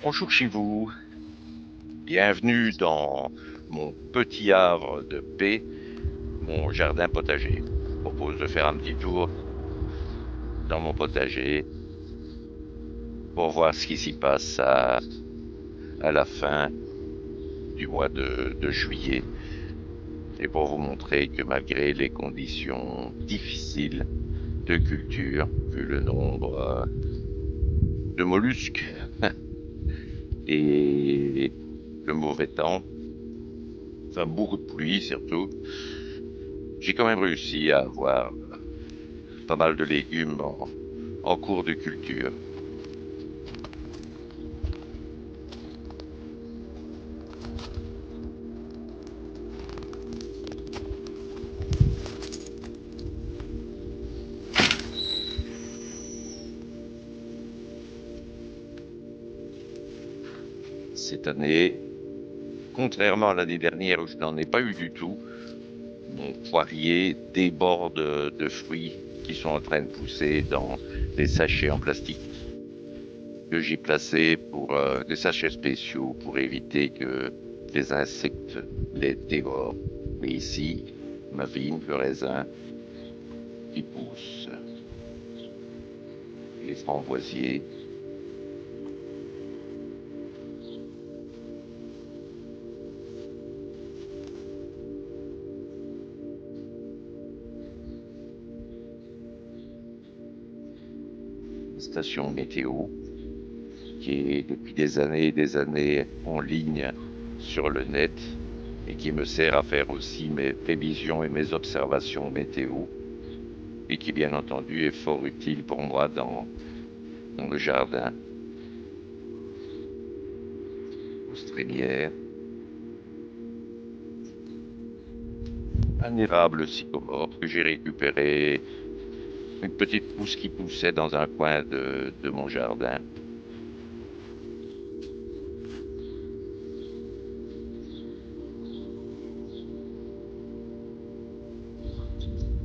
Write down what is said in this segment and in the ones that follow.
Bonjour chez vous, bienvenue dans mon petit havre de paix, mon jardin potager. Je vous propose de faire un petit tour dans mon potager pour voir ce qui s'y passe à la fin du mois de juillet et pour vous montrer que malgré les conditions difficiles de culture, vu le nombre de mollusques et le mauvais temps, enfin beaucoup de pluie surtout, j'ai quand même réussi à avoir pas mal de légumes en cours de culture. Cette année, contrairement à l'année dernière où je n'en ai pas eu du tout, mon poirier déborde de fruits qui sont en train de pousser dans des sachets en plastique que j'ai placés pour des sachets spéciaux pour éviter que les insectes les dévorent. Mais ici, ma vigne, le raisin, qui pousse, les framboisiers, station météo, qui est depuis des années et des années en ligne sur le net et qui me sert à faire aussi mes prévisions et mes observations météo et qui bien entendu est fort utile pour moi dans le jardin. Pousse trémière, un érable sycomore que j'ai récupéré, une petite pousse qui poussait dans un coin de mon jardin.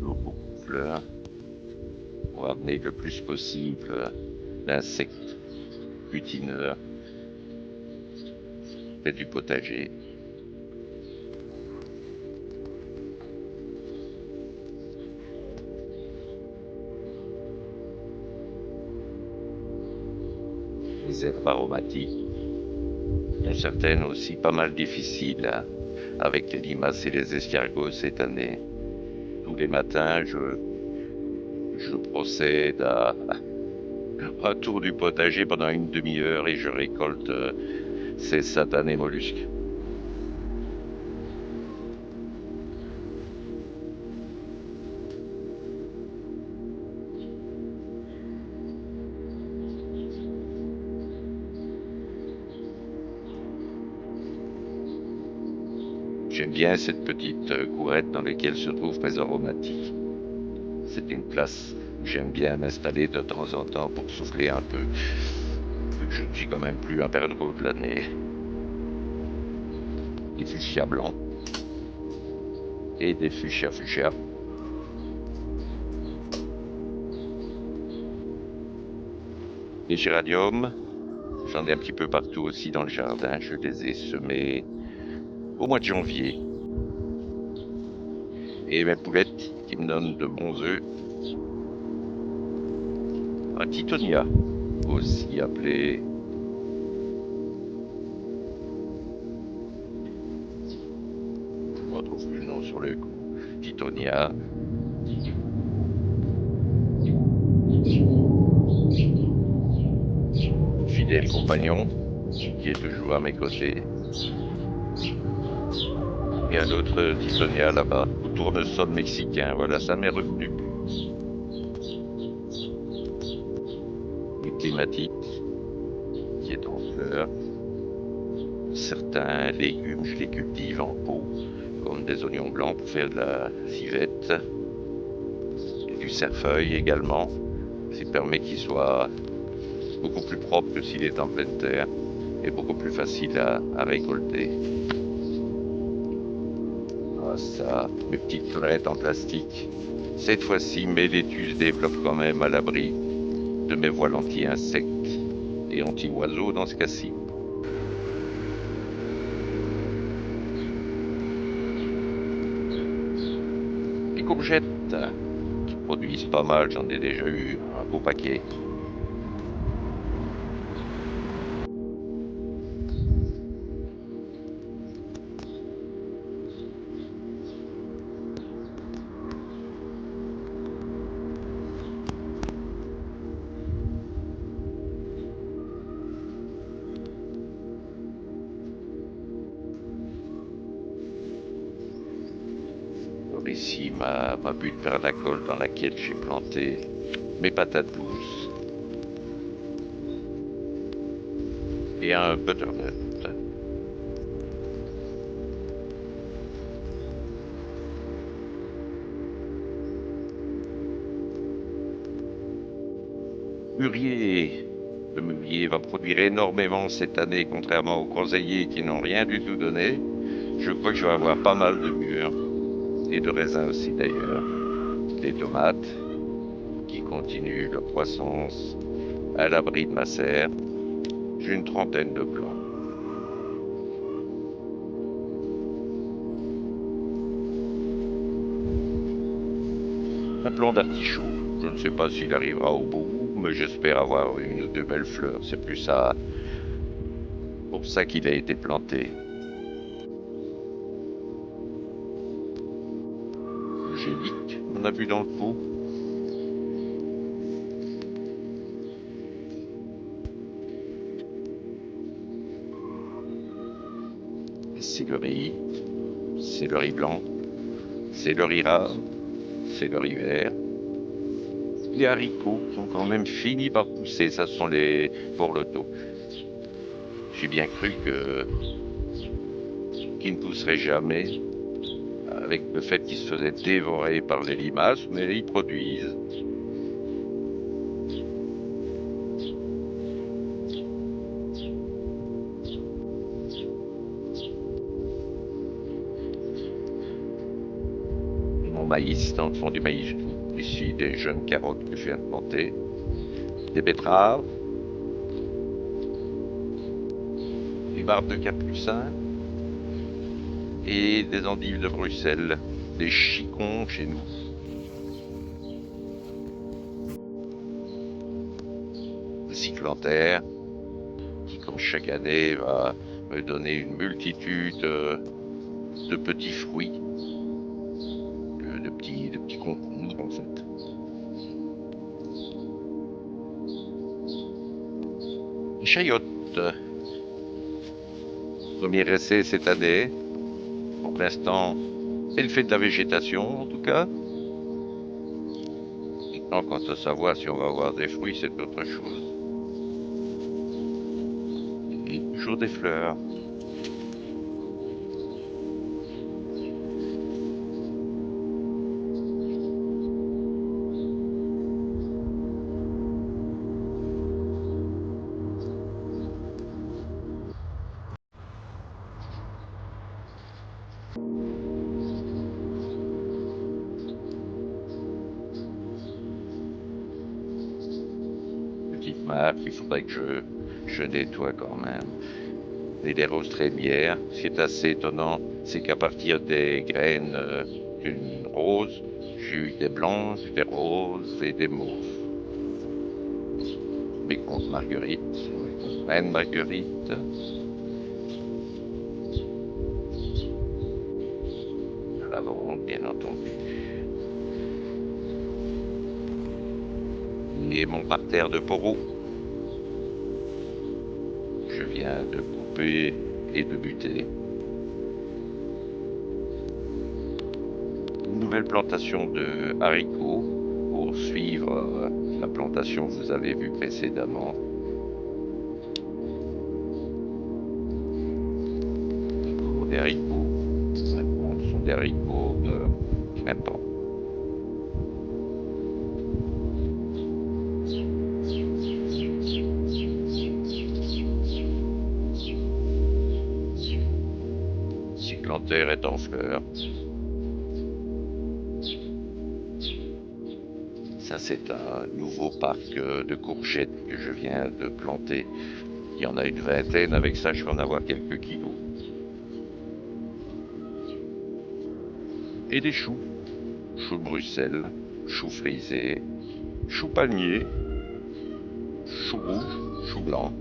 Beaucoup de fleurs pour amener le plus possible d'insectes butineurs près du potager. Les herbes aromatiques, dont certaines aussi pas mal difficiles avec les limaces et les escargots cette année. Tous les matins, je procède à un tour du potager pendant une demi-heure et je récolte ces satanés mollusques. J'aime bien cette petite courette dans laquelle se trouvent mes aromatiques. C'est une place où j'aime bien m'installer de temps en temps pour souffler un peu, vu que je ne suis quand même plus un perdreau de l'année. Des fuchsias blancs et des fuchsias. Les géraniums, j'en ai un petit peu partout aussi dans le jardin. Je les ai semés au mois de janvier. Et mes poulettes qui me donnent de bons œufs. Un titonia, aussi appelé. Je ne retrouve plus le nom sur le coup. Titonia. Fidèle compagnon, qui est toujours à mes côtés. Et un autre titonia là-bas, au tournesol mexicain. Voilà, ça m'est revenu. Une climatique qui est en fleurs. Certains légumes, je les cultive en pot, comme des oignons blancs pour faire de la civette. Et du cerfeuil également, ce qui permet qu'il soit beaucoup plus propre que s'il est en pleine terre et beaucoup plus facile à récolter. Ah, ça, mes petites fenêtres en plastique. Cette fois-ci, mes laitues se développent quand même à l'abri de mes voiles anti-insectes et anti-oiseaux dans ce cas-ci. courgettes qui produisent pas mal, j'en ai déjà eu un beau paquet. Alors ici, ma butte perlacole dans laquelle j'ai planté mes patates douces et un butternut. Mûrier. Le mûrier va produire énormément cette année, contrairement aux groseilliers qui n'ont rien du tout donné. Je crois que je vais avoir pas mal de mûres et de raisins aussi d'ailleurs. Des tomates qui continuent leur croissance à l'abri de ma serre. J'ai une trentaine de plants. Un plant d'artichaut. Je ne sais pas s'il arrivera au bout, mais j'espère avoir une ou deux belles fleurs. C'est plus ça, pour ça qu'il a été planté. Gélique, on a vu dans le pot. C'est le riz, c'est le riz blanc, c'est le riz rare, c'est le riz vert. Les haricots qui ont quand même fini par pousser, ça sont les borlotos. J'ai bien cru qu'ils ne pousseraient jamais, avec le fait qu'ils se faisaient dévorer par les limaces, mais ils produisent. Mon maïs, dans le fond du maïs doux, ici des jeunes carottes que je viens de planter, des betteraves, des barbes de capucin et des endives de Bruxelles, des chicons chez nous. Le cyclanthère, qui comme chaque année va me donner une multitude de petits fruits, de petits concombres en fait. Les chayottes, premier essai cette année. Pour l'instant, elle fait de la végétation en tout cas. Maintenant, quant à savoir si on va avoir des fruits, c'est autre chose. Et toujours des fleurs. Petite marque, il faudrait que je nettoie quand même. Et les roses trémières. Ce qui est assez étonnant, c'est qu'à partir des graines d'une rose, j'ai eu des blanches, des roses et des mauves. Mes comptes marguerite, reine marguerite, la lavande, bien entendu. Et mon parterre de poros, je viens de couper et de buter. Une nouvelle plantation de haricots pour suivre la plantation que vous avez vue précédemment. Des haricots, ce sont des haricots grimpants. Cyclanthère est en fleurs. Ça, c'est un nouveau parc de courgettes que je viens de planter. Il y en a une vingtaine, avec ça, je vais en avoir quelques kilos. Et des choux. chou de Bruxelles, chou frisé, chou palmier, chou rouge, chou blanc.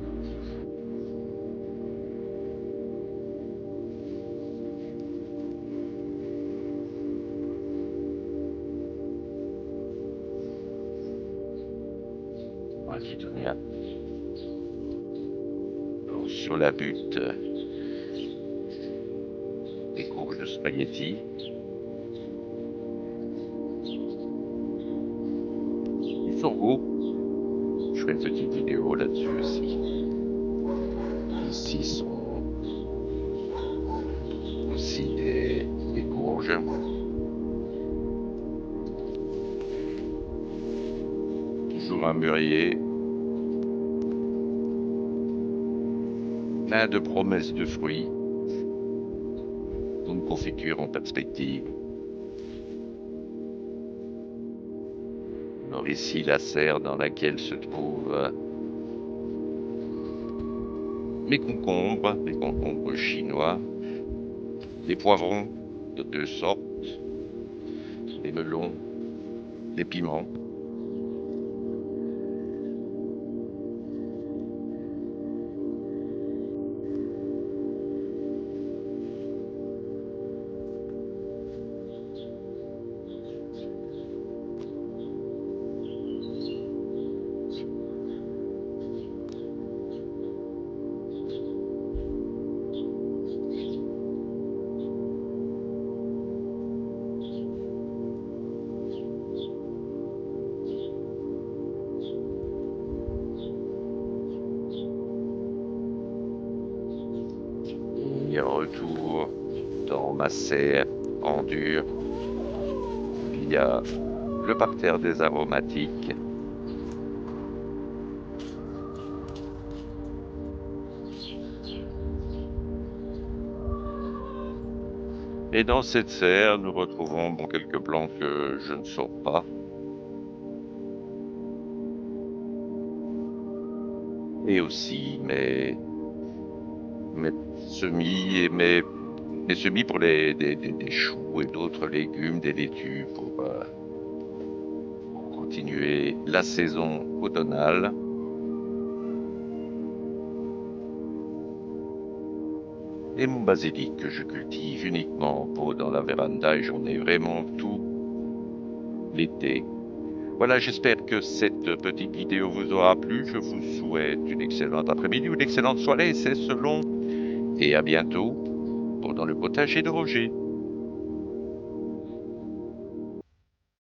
On va y donner un. Alors, sur la butte, des courges de spaghetti. Ils sont beaux. Je ferai une petite vidéo là-dessus aussi. Ici sont aussi des courges. Toujours un mûrier. Plein de promesses de fruits. Une confiture en perspective. Alors ici la serre dans laquelle se trouvent mes concombres chinois, des poivrons de 2 sortes, des melons, des piments. Et retour dans ma serre en dur. Il y a le parterre des aromatiques. Et dans cette serre, nous retrouvons quelques plants que je ne sors pas. Et aussi mes semis et mes semis pour des choux et d'autres légumes, des laitues pour continuer la saison automnale. Et mon basilic que je cultive uniquement dans la véranda et j'en ai vraiment tout l'été. Voilà, j'espère que cette petite vidéo vous aura plu. Je vous souhaite une excellente après-midi ou une excellente soirée, c'est selon. Et à bientôt dans le potager de Roger.